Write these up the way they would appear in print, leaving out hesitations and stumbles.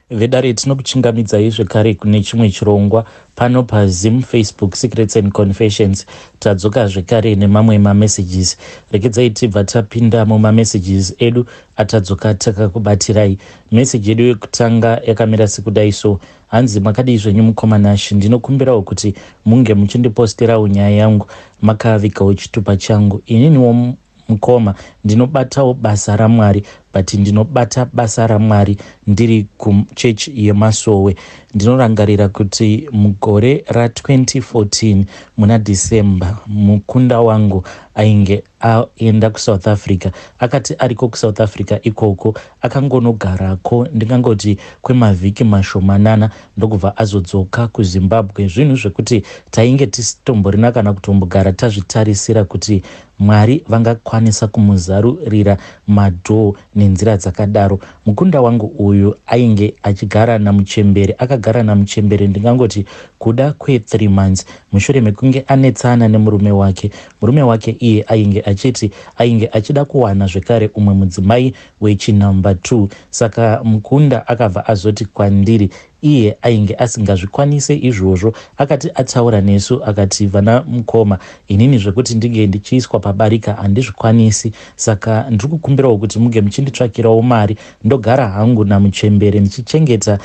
vedare tinokuchingamidzai zvekare kune chimwe chirongwa pano paZim, Facebook, Secrets and Confessions. Tadzoka zvekare nemamwe mamessages. Rekedzai tibva tapinda mumamessages edu atadzoka takakubatirai. Message edu yekutanga yakamira sekudai so: hanzi makadii zvenyu mukomanashi, ndinokumbirawo kuti munge muchindiposterawo nyaya yangu makavikawo chitupa changu. Ininiwo mukoma ndinobatawo basa raMwari, but ndinobata basa raMwari ndiri kuchechi yeMasowe. Ndinorangarira kuti mugore ra2014 muna December mukunda wangu ainge aenda kuSouth Africa. Akati ariko kuSouth Africa ikoko akangonogarako ndingangoti kwemavhiki mashomanana ndokubva azodzoka kuZimbabwe. Zvinhu zvekuti tainge tisitomborina kana kutombogara tazvitarisira kuti Mwari vangakwanisa kumuzarurira madhoo nenzira dzakadaro. Mukunda wangu uyu ainge achigara naMuchembere, akagara naMuchembere ndingangoti kuda kwe3 months mushure mekunge anetsana nemurume wake. Murume wake iye ainge achiti ainge achida kuwana zvekare umwe mudzimai wechinumber 2. Saka mukunda akabva azoti kwandiri iye ainge asingazvikwanise izvozvo. Akati ataura nesu akati, vana mukoma, inini zvekuti ndinge ndichiiswa pabarika handizvikwanisi, saka ndiri kukumbirawo kuti muge muchinditsvakirawo mari ndogara hangu naMuchembere, ndichichengeta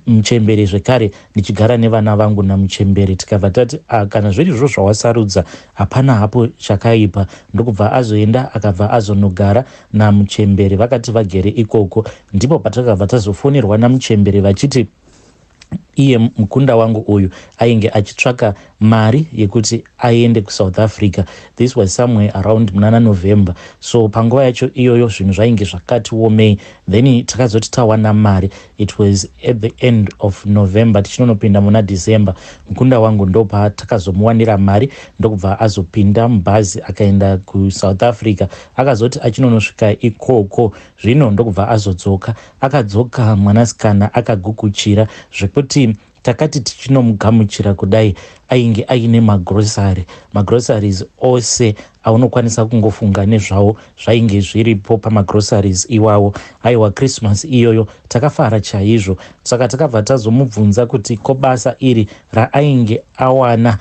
Muchembere zvekare ndichigara nevana vangu naMuchembere. Tikabva tati kana zvirizvo zvawasarudza hapana hapo chakaipa. Ndokubva azoenda akabva azonogara naMuchembere. Vakati vagere ikoko ndipo patakabva tazofonerwa naMuchembere vachiti iye mukunda wangu uyu ainge achitsvaka mari yekuti aende kuSouth Africa. This was somewhere around munana November. So panguva yacho iyoyo zvinhu zvainge zvakati womei. Then takazoti tawana mari, it was at the end of November tichinonopinda muna December. Mukunda wangu ndopa takazomuwanira mari ndokubva azopinda mubhazi akaenda kuSouth Africa. Akazoti achinonosvika ikoko zvino ndokubva azodzoka. Akadzoka mwanasikana akagukuchira zvekuti takati tichinomugamuchira kudai ainge aine magroceries ose aunokwanisa kungofunga nezvawo zvainge zviripo pamagroceries iwawo. Aiwa, Christmas iyoyo takafara chaizvo. Saka takabva tazomubvunza kuti ko basa iri raainge awana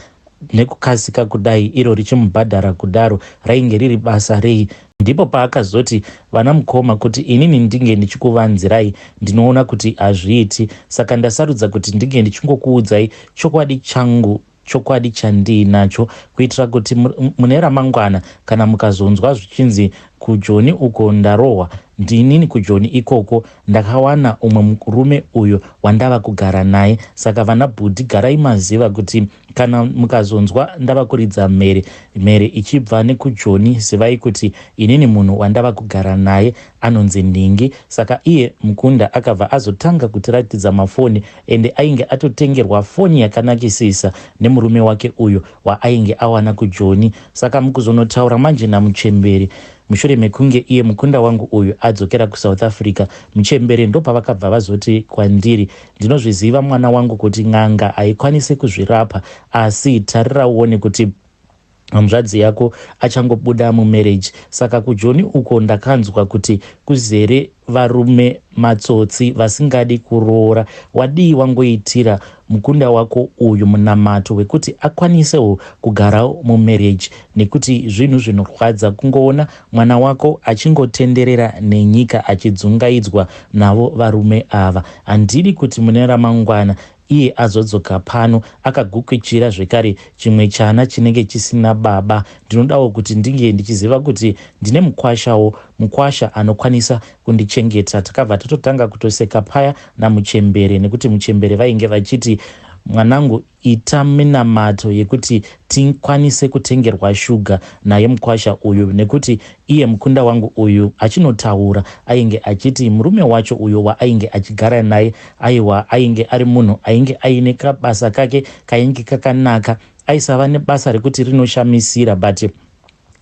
nekukasika kudai iro richimubhadhara kudaro rainge riri basa rei. Ndipo paakazoti, vana mukoma, kuti inini ndinge ndichikuvanzirai ndinoona kuti hazviiti, saka ndasarudza kuti ndinge ndichingokuudzai chokwadi changu, chokwadi chandiinacho, kuitira kuti mune ramangwana kana mukazonzwa zvichinzi kuJoni uko ndarohwa, ndinini kuJoni ikoko ndakawana umwe murume uyo wandava kugara naye. Saka vana bhudhi, garai maziva kuti kana mukazonzwa ndava kuridza mhere ichibva nekuJoni, zivai kuti inini munhu wandava kugara naye anonzi Ndingi. Saka iye mukunda akabva azotanga kutiratidza mafoni, ende ainge atotengerwa foni yakanakisisa nemurume wake uyo waainge awana kuJoni. Saka mukuzonotaura manje naMuchembere, mushure mekunge iye mukunda wangu uyu adzokera kuSouth Africa, Muchembere ndopavakabva vazoti kwandiri, ndinozviziva mwana wangu kuti n'anga haikwanisi kuzvirapa, asi tarira uone kuti muzvadzi yako achangobuda mumarriage. Saka kuJoni uko ndakanzwa kuti kuzere varume matsotsi vasingadi kuroora. Wadii wangoitira mukunda wako uyu munamato wekuti akwanisewo kugara mumarriage, nekuti zvinhu zvinorwadza kungoona mwana wako achingotenderera nenyika achidzungaidzwa navo varume ava. Handidi kuti mune ramangwana iye azodzoka pano akagukuchira zvekare chimwe chana chinenge chisina baba. Ndinodawo kuti ndinge ndichiziva kuti ndine mukwasha anokwanisa kundichengeta. Takabva tatotanga kutoseka paya naMuchembere, nekuti Muchembere vainge vachiti, mwanangu, ita minamato yekuti tikwanise kutengerwa shuga naye mukwasha uyu, nekuti iye mukunda wangu uyu achinotaura ainge achiti murume wacho uyo waainge achigara naye, aiwa, ainge ari munhu ainge aine kabasa kake kainge kakanaka, aisava nebasa rekuti rinoshamisira, but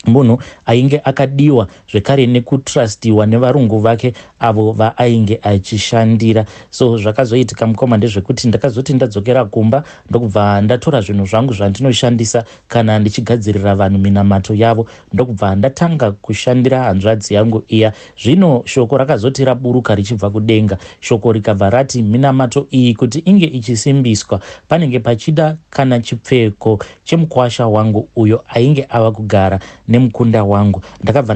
munhu ainge akadiwa zvekare nekutrustiwa nevarungu vake avo vaainge achishandira. So zvakazoitika mukoma ndezvekuti ndakazoti ndadzokera kumba ndokubva ndatora zvinhu zvangu zvandinoshandisa kana ndichigadzirira vanhu minamato yavo, ndokubva ndatanga kushandira hanzvadzi yangu iya. Zvino shoko rakazoti raburuka richibva kudenga, shoko rikabva rati minamato iyi kuti inge ichisimbiswa panenge pachida kana chipfeko chemukwasha wangu uyo ainge ava kugara nemukunda wangu. Ndakabva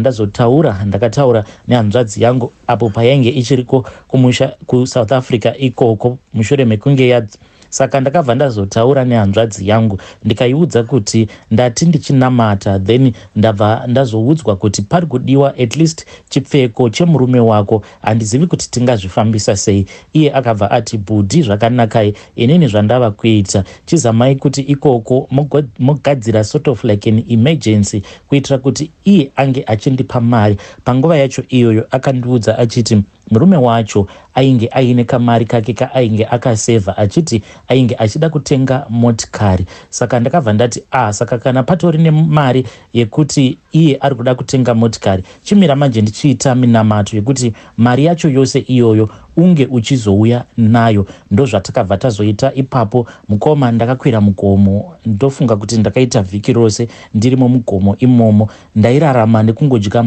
ndakataura nehanzvadzi yangu apo payainge ichiriko kumusha kuSouth Africa ikoko mushure mekunge saka ndakabva ndazotaura nehanzvadzi yangu ndikaiudza kuti ndati ndichinamata, then ndabva ndazoudzwa kuti pari kudiwa at least chipfeko chemurume wako, handizivi kuti tingazvifambisa sei. Iye akabva ati bhudhi, zvakanakai, inini zvandava kuita chizamai kuti ikoko mogadzira sort of like an emergency kuitira kuti iye ange achindipa mari. Panguva yacho iyoyo akandiudza achiti murume wacho ainge aine kamari kake kaainge akasevha achiti ainge achida kutenga motikari. Saka ndakabva ndati saka kana patori nemari yekuti iye ari kuda kutenga motikari, chimira manje ndichiita minamato yekuti mari yacho yose iyoyo unge uchizouya nayo. Ndo zvatakabva tazoita ipapo. Mukoma ndakakwira mugomo, ndofunga kuti ndakaita vhiki rose ndirimo mugomo imomo. Ndairarama nekungodya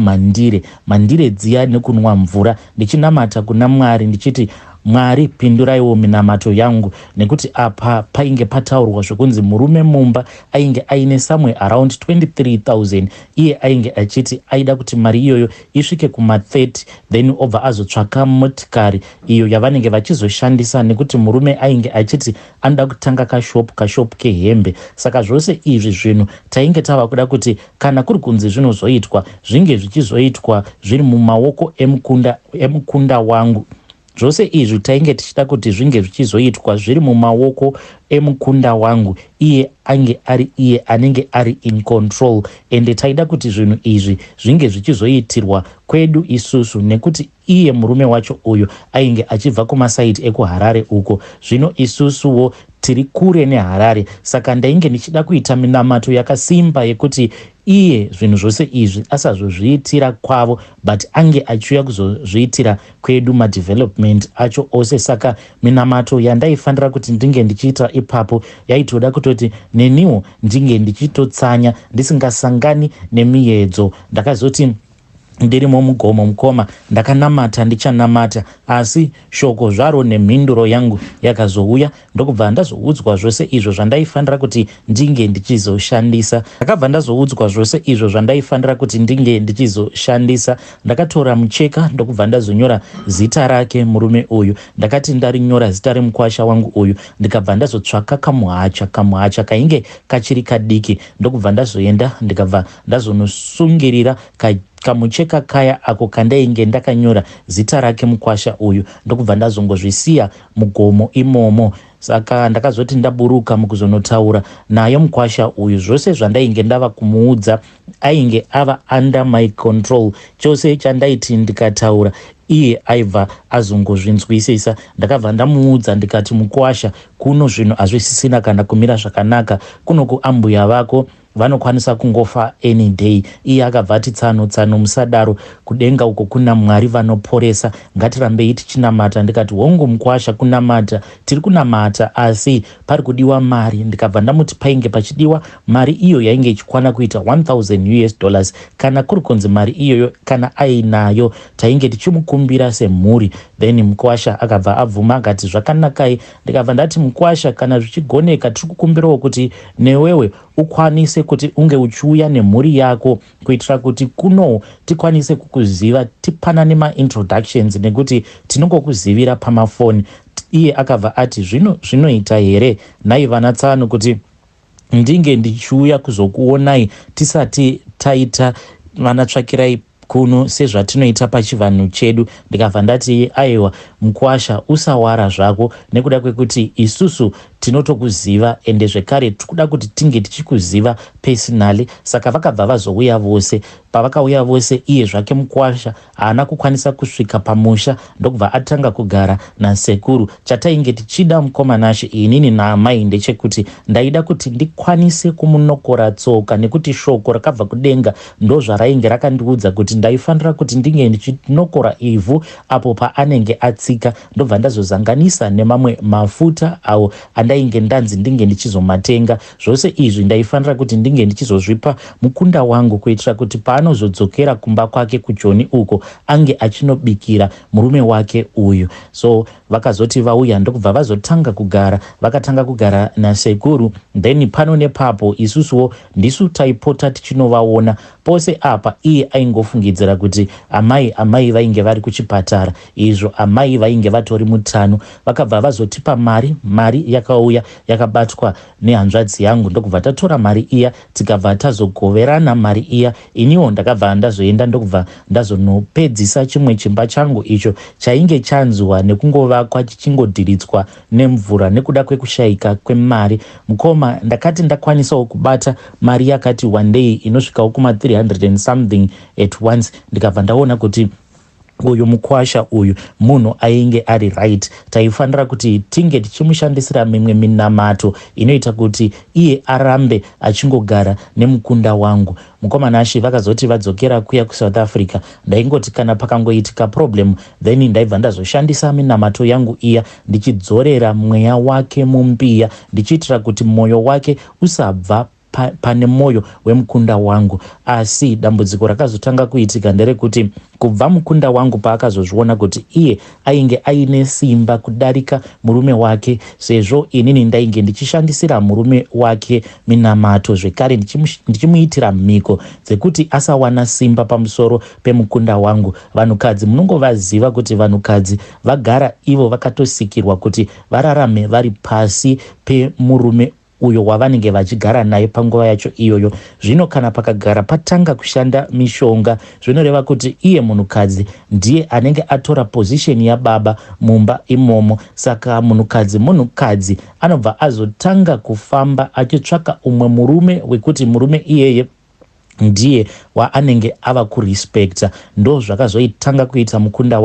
mandire dziya nekunwa mvura, ndichinamata kuna Mwari ndichiti Mwari pinduraiwo minamato yangu, nekuti apa painge pataurwa zvokunzi murume mumba ainge aine somewhere around 23,000. Iye ainge achiti aida kuti mari iyoyo isvike kuma30, then obva azotsvaka motikari iyo yavanenge vachizoshandisa, nekuti murume ainge achiti anoda kutanga kashopu kehembe. Saka zvose izvi zvinhu tainge tava kuda kuti kana kuri kunzi zvinozoitwa zvinge zvichizoitwa zviri mumaoko emukunda wangu. Zvose izvi tainge tichida kuti zvinge zvichizoitwa zviri mumaoko emukunda wangu, iye ange ari iye anenge ari in control. Ende taida kuti zvinhu izvi zvinge zvichizoitirwa kwedu isusu, nekuti iye murume wacho uyu ainge achibva kumasaiti ekuHarare uko. Zvino isusuwo tiri kure neHarare, saka ndainge ndichida kuita minamato yakasimba yekuti iye zvinhu zvose izvi asazozviitira kwavo, but ange achiuya kuzozviitira kwedu madevelopment acho ose. Saka minamato yandaifanira kuti ndinge ndichiita ipapo yaitoda kutoti neniwo ndinge ndichitotsanya ndisingasangani nemiedzo. Ndakazoti ndirimo mugomo mukoma ndakanamata ndichanamata, asi shoko zvaro nemhinduro yangu yakazouya. Ndokubva ndazoudzwa zvose izvo zvandaifanira kuti ndinge ndichizoshandisa. Ndakabva ndazoudzwa zvose izvo zvandaifanira kuti ndinge ndichizoshandisa. Ndakatora mucheka ndokubva ndazonyora zita rake murume uyu. Ndakati ndarinyora zita remukwasha wangu uyu, ndikabva ndazotsvaka kamuhacha kainge kachiri kadiki. Ndokubva ndazoenda ndikabva ndazonosungirira kamucheka kaya ako kandainge ndakanyora zita rake mukwasha uyu, ndokubva ndazongozvisiya mugomo imomo. Saka ndakazoti ndaburuka mukuzonotaura naye mukwasha uyu, zvose zvandainge ndava kumuudza ainge ava under my control. Chose chandaiti ndikataura iye aibva azongozvinzwisisa. Ndakabva ndamuudza ndikati mukwasha, kuno zvinhu hazvisisina kana kumira zvakanaka, kuno kuambuya vako vanokwanisa kungofa any day. Iye akabva ati tsano musadaro, kudenga uko kuna Mwari vanoporesa, ngatirambei tichinamata. Ndikati hongu mukwasha, kunamata tiri kunamata, asi pari kudiwa mari. Ndikabva ndamuti painge pachidiwa mari iyo yainge ichikwana kuita $1,000. Kana kuri kunzi mari iyoyo kana ainayo tainge tichimukumbira semhuri. Then mukwasha akabva abvuma akati zvakanakai. Ndikabva ndati mukwasha, kana zvichigoneka tiri kukumbirawo kuti newewe ukwanise kuti unge uchiuya nemhuri yako, kuitira kuti kuno tikwanise kukuziva, tipanane ma-introductions, nekuti tinongokuzivira pamafoni. Iye akabva ati zvinoita here nhai vanatsano kuti ndinge ndichiuya kuzokuonai tisati taita vanatsvakirai kuno sezvatinoita pachivanhu chedu. Ndikabva ndati aiwa mukwasha, usawara zvako, nekuda kwekuti isusu tinotokuziva ende zvekare tikuda kuti tinge tichikuziva personally. Saka vakabva vazouya vose. Pavakauya vose iye zvake Mukwasha haana kukwanisa kusvika pamusha, ndokubva atanga kugara nasekuru. Chatainge tichida mukomanashe inini naamai ndechekuti ndaida kuti ndikwanise kumunokora tsoka, nekuti shoko rakabva kudenga ndo zvarainge rakandiudza kuti ndaifanira kuti ndinge ndichinokora ivhu apo paanenge atsika. Ndobva ndazozanganisa nemamwe mafuta awo andainge ndanzi ndinge ndichizomatenga. Zvose izvi ndaifanira kuti ndinge ndichizozvipa mukunda wangu kuitira kuti paanozodzokera kumba kwake kuJoni uko ange achinobikira murume wake uyu. So vakazoti vauya ndokubva vazotanga kugara, vakatanga kugara nasekuru. Then pano nepapo isusuwo ndisu taipota tichinovaona pose apa. Iye aingofungidzira kuti amai vainge vari kuchipatara, izvo amai vainge vatori mutano. Vakabva vazotipa mari yakauya yakabatwa nehanzvadzi yangu, ndokubva tatora mari iya tikabva tazogoverana mari iya. Iniwo ndakabva ndazoenda ndokubva ndazonopedzisa chimwe chimba changu icho chainge chanzwa nekungovakwa chichingodhiritswa nemvura nekuda kwekushayika kwemari. Mukoma ndakati ndakwanisawo kubata mari yakati one day inosvikawo kuma 300 and something at once, ndikabva ndaona kuti uyu Mukwasha uyu munhu ainge ari right. Taifanira kuti tinge tichimushandisira mimwe minamato inoita kuti iye arambe achingogara nemukunda wangu. Mukomanashe vakazoti vadzokera kuya kuSouth Africa, ndaingoti kana pakangoitika problem then ndaibva ndazoshandisa minamato yangu iya ndichidzorera mweya wake mumbiya, ndichiitira kuti mwoyo wake usabva pane moyo wemukunda wangu. Asi dambudziko rakazotanga kuitika nderekuti kubva mukunda wangu paakazozviona kuti iye ainge aine simba kudarika murume wake, sezvo inini ndainge ndichishandisira murume wake minamato zvekare ndichimuitira mhiko dzekuti asawana simba pamusoro pemukunda wangu. Vanhukadzi munongovaziva kuti vanhukadzi vagara ivo vakatosikirwa kuti vararame vari pasi pemurume uyo wavanenge vachigara naye panguva yacho iyoyo. Zvino kana pakagara patanga kushanda mishonga, zvinoreva kuti iye munhukadzi ndiye anenge atora position yababa mumba imomo. Saka munhukadzi anobva azotanga kufamba achitsvaka umwe murume wekuti murume iyeye ndiye waanenge ava kurespekta. Ndo zvakazoitanga kuita mukunda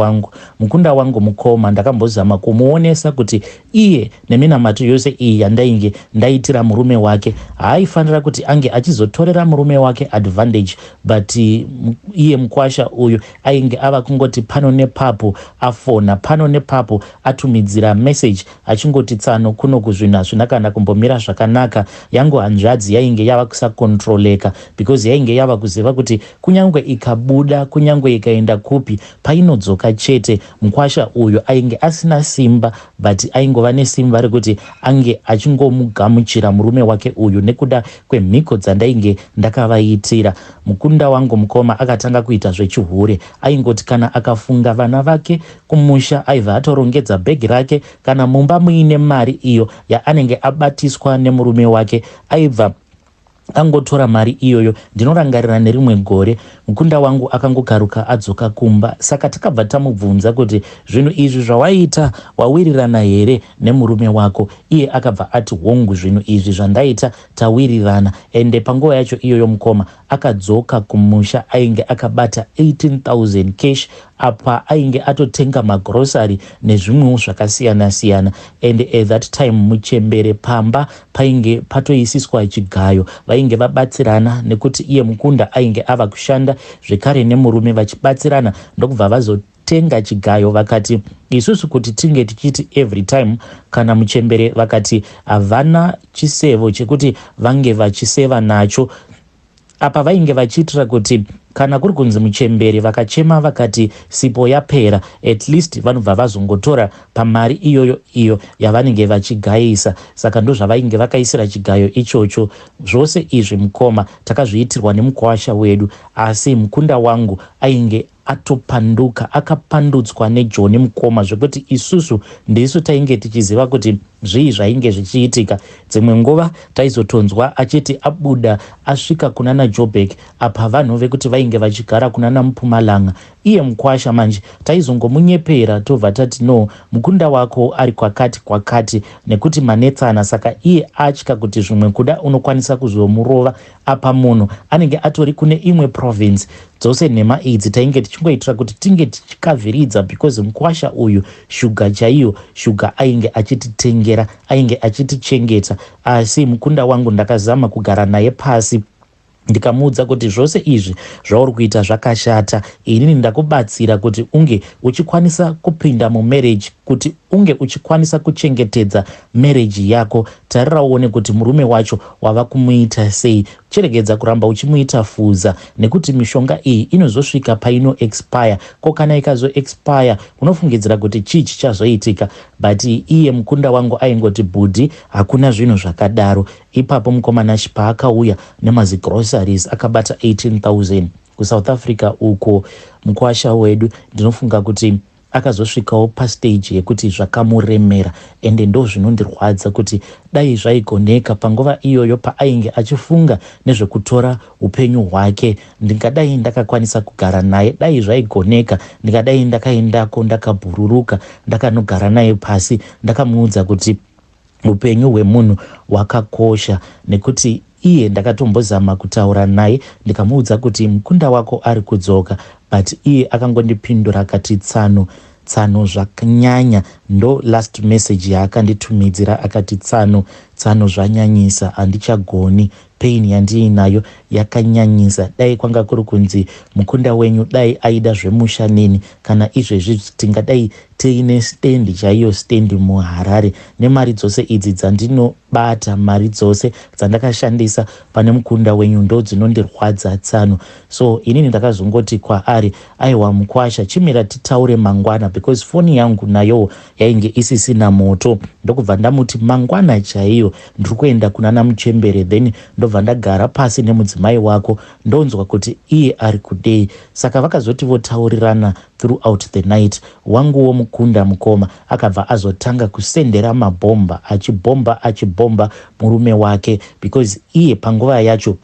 wangu mukoma. Ndakambozama kumuonesa kuti iye neminamato yose iyi yandainge ndaitira murume wake haifanira kuti ange achizotorera murume wake advantage, but iye Mukwasha uyu ainge ava kungoti pano nepapo afona, pano nepapo atumidzira message achingoti tsano kuno kuzvinazvina kana kumbomira zvakanaka. Yangu hanzvadzi yainge yava kusakontroleka because yainge yava kuziva kuti kunyangwe ikabuda, kunyangwe ikaenda kupi, painodzoka chete. Mukwasha uyu ainge asina simba, but aingova nesimba rekuti ange achingomugamuchira murume wake uyu nekuda kwemhiko dzandainge ndakavaitira. Mukunda wangu mukoma akatanga kuita zvechihure. Aingoti kana akafunga vana vake kumusha aibva atorongedza bhegi rake, kana mumba muine mari iyo yaanenge abatiswa nemurume wake aibva angotora mari iyoyo. Ndinorangarira nerimwe gore mukunda wangu akangokaruka adzoka kumba. Saka takabva tamubvunza kuti zvinhu izvi zvawaita wawirirana here nemurume wako? Iye akabva ati hongu, zvinhu izvi zvandaita tawirirana. Ende panguva yacho iyoyo mukoma akadzoka kumusha ainge akabata 18,000 cash, apa ainge atotenga magrosari nezvimwewo zvakasiyana siyana. And at that time muchembere pamba painge patoisiswa chigayo. Vainge vabatsirana nekuti iye mukunda ainge ava kushanda zvekare nemurume vachibatsirana, ndokubva vazotenga chigayo. Vakati isusu kuti tinge tichiti every time kana muchembere vakati havana chisevo chekuti vange vachiseva nacho. Apa vainge vachiitira kuti kana kuri kunzi muchembere vakachema vakati sipo yapera, at least vanobva vazongotora pamari iyo yavanenge vachigayisa. Saka ndo zvavainge vakaisira chigayo ichocho. Zvose izvi mukoma takazviitirwa nemukwasha wedu, asi mukunda wangu ainge atopanduka, akapandutswa neJoni mukoma zvekuti isusu ndisu tainge tichiziva kuti zvii zvainge zvichiitika. Dzimwe nguva taizotonzwa achiti abuda asvika kuna naJobek, apa vanhu vekuti vainge vainge vachigara kuna Mpumalanga. Iye Mukwasha manje taizongomunyepera tobva tati no, mukunda wako ari kwakati nekuti manetsana, saka iye atya kuti zvimwe kuda unokwanisa kuzomurova apa muno anenge atori kune imwe province. Dzose nhema idzi tainge tichingoitira kuti tinge tichikavhiridza because Mukwasha uyu shuga chaiyo, shuga ainge achititengera, ainge achitichengeta. Asi mukunda wangu ndakazama kugara naye pasi ndikamuudza kuti zvose izvi zvauri kuita zvakashata. Inini ndakubatsira kuti unge uchikwanisa kupinda mumarriage, kuti unge uchikwanisa kuchengetedza marriage yako. Tarira uone kuti murume wacho wava kumuita sei, chiregedza kuramba uchimuita fuza, nekuti mishonga iyi inozosvika paino expire. Ko kana ikazo expire unofungidzira kuti chii chichazoitika? But iye mukunda wangu aingoti bhudhi, hakuna zvinhu zvakadaro. Ipapo mukomana paakauya nemazigroceries akabata 18,000 kuSouth Africa uko. Mukwasha wedu ndinofunga kuti akazosvikawo pastage yekuti zvakamuremera, ende ndo zvinondirwadza kuti dai zvaigoneka panguva iyoyo paainge achifunga nezvekutora upenyu hwake, ndingadai ndakakwanisa kugara naye. Dai zvaigoneka ndingadai ndakaendako ndakabhururuka ndakanogara naye pasi ndakamuudza kuti upenyu hwemunhu hwakakosha, nekuti iye ndakatombozama kutaura naye ndikamuudza kuti mukunda wako ari kudzoka, but iye akangondipindura akati tsano zvakanyanya. Ndo last message yaakanditumidzira akati tsano zvanyanyisa, handichagoni, pain yandiinayo yakanyanyisa. Dai kwanga kuri kunzi mukunda wenyu dai aida zvemusha neni, kana izvezvi tingadai tiine stendi chaiyo, stendi muHarare, nemari dzose idzi dzandinobata, mari dzose dzandakashandisa pane mukunda wenyu ndo dzinondirwadza tsano. So inini ndakazongoti kwaari, aiwa Mukwasha, chimira titaure mangwana, because foni yangu nayo yainge isisina moto. Ndokubva ndamuti mangwana chaiyo ndiri kuenda kuna Muchembere, then ndobva ndagara pasi nemudzimai wako ndonzwa kuti iye ari kudei. Saka vakazoti votaurirana throughout the night. Wanguwo mukunda mukoma akabva azotanga kusendera mabhomba, achibomba murume wake, because iye panguva yacho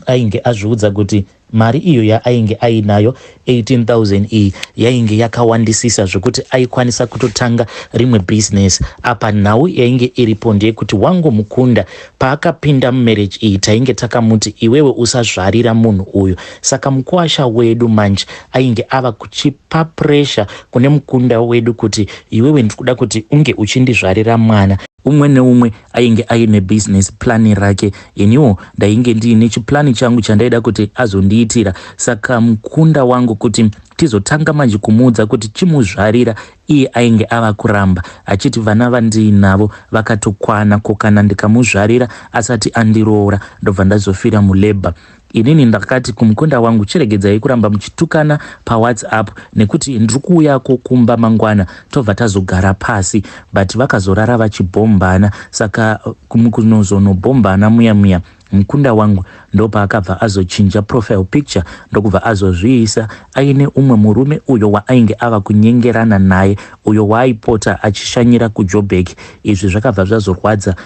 ainge azviudza kuti mari iyo yaainge ainayo 18,000 iyi yainge yakawandisisa zvekuti aikwanisa kutotanga rimwe business. Apa nhau yainge iripo ndeyekuti wangu mukunda paakapinda mumarriage iyi tainge takamuti iwewe usazvarira munhu uyu. Saka Mukwasha wedu manje ainge ava kuchipa pressure kune mukunda wedu kuti iwewe ndikuda kuti unge uchindizvarira mwana. Umwe neumwe ainge aine business plan rake, iniwo ndainge ndiine chiplani changu chandaida kuti azondiitira. Saka mukunda wangu kuti tizotanga manje kumuudza kuti chimuzvarira, iye ainge ava kuramba achiti vana vandinavo vakatokwana, ko kana ndikamuzvarira asati andiroora ndobva ndazofira muleba. Inini ndakati kumukunda wangu, chiregedzai kuramba muchitukana paWhatsApp, nekuti ndiri kuuyako kumba mangwana tobva tazogara pasi. But vakazorara vachibhombana, saka kunozonobhombana muya mukunda wangu ndopaakabva azochinja profile picture ndokubva azozviisa aine umwe murume uyo waainge ava kunyengerana naye, uyo waaipota achishanyira kuJoburg. Izvi zvakabva zvazorwadza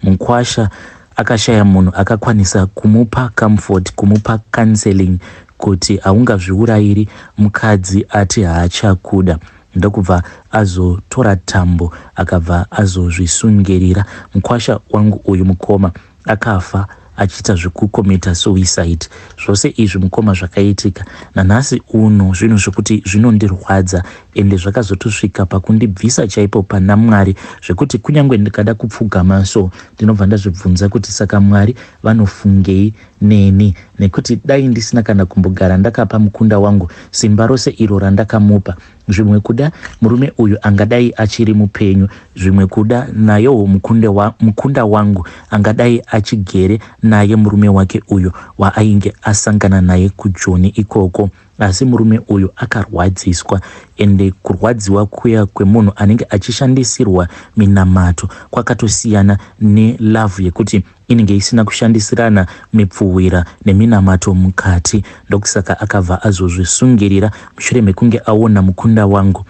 Mukwasha akashaya munhu akakwanisa kumupa comfort, kumupa counseling kuti haungazviurayiri mukadzi ati haachakuda. Ndokubva azotora tambo akabva azozvisungirira. Mukwasha wangu uyu mukoma akafa achiita zvekukomita suicide. Zvose izvi mukoma zvakaitika nanhasi uno, zvinhu zvekuti zvinondirwadza, ende zvakazotosvika pakundibvisa chaipo pana Mwari, zvekuti kunyange ndikada kupfugama so ndinobva ndazvibvunza kuti saka Mwari vanofungei neni, nekuti dai ndisina kana kumbogara ndakapa mukunda wangu simba rose iro randakamupa, zvimwe kuda murume uyu angadai achiri mupenyu, zvimwe kuda nayo mukunda wangu angadai achigere naye murume wake uyu waainge asangana naye kuJoni ikoko. Asi murume uyu akarwadziswa, ende kurwadziwa kuya kwemunhu anenge achishandisirwa minamato kwakatosiyana nelove yekuti inenge isina kushandisirana mipfuwira neminamato mukati. Ndokusaka akabva azozvisungirira mushure mekunge aona mukunda wangu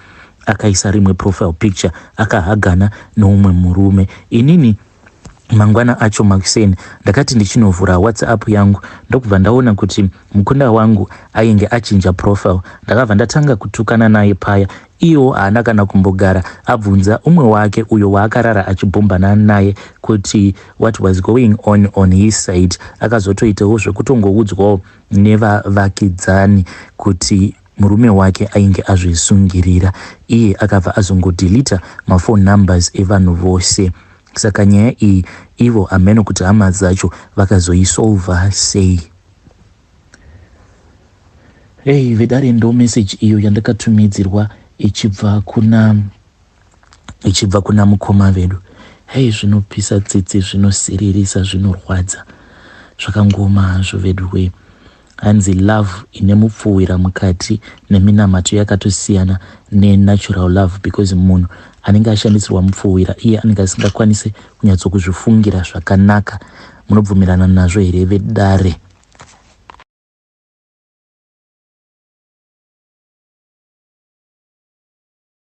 akaisa rimwe profile picture akahagana noumwe murume. Inini mangwana acho makuseni ndakati ndichinovhura WhatsApp yangu ndokubva ndaona kuti mukunda wangu ainge achinja profile. Ndakabva ndatanga kutukana naye paya. Iyo haana kana kumbogara abvunza umwe wake uyo waakarara achibhombana naye kuti what was going on his side. Akazotoitawo zvekutongoudzwawo nevavakidzani kuti murume wake ainge azvisungirira. Iye akabva azongodilita mafone numbers evanhu vose. Saka nyaya iyi ivo ameno kuti hama dzacho vakazoisolva sei. Hey, vedare ndo message iyo yandakatumidzirwa ichibva kuna mukoma vedu. Hey, zvinopisa tsitsi, zvinosiririsa, zvinorwadza. Zvakangoma zvovedu we. Hanzi love ine mupfuwira mukati neminamato yakatosiyana ne-natural love, because munhu anenge ashandisirwa mupfuwira iye anenge asingakwanise kunyatsokuzvifungira zvakanaka. Munobvumirana nazvo here vedare?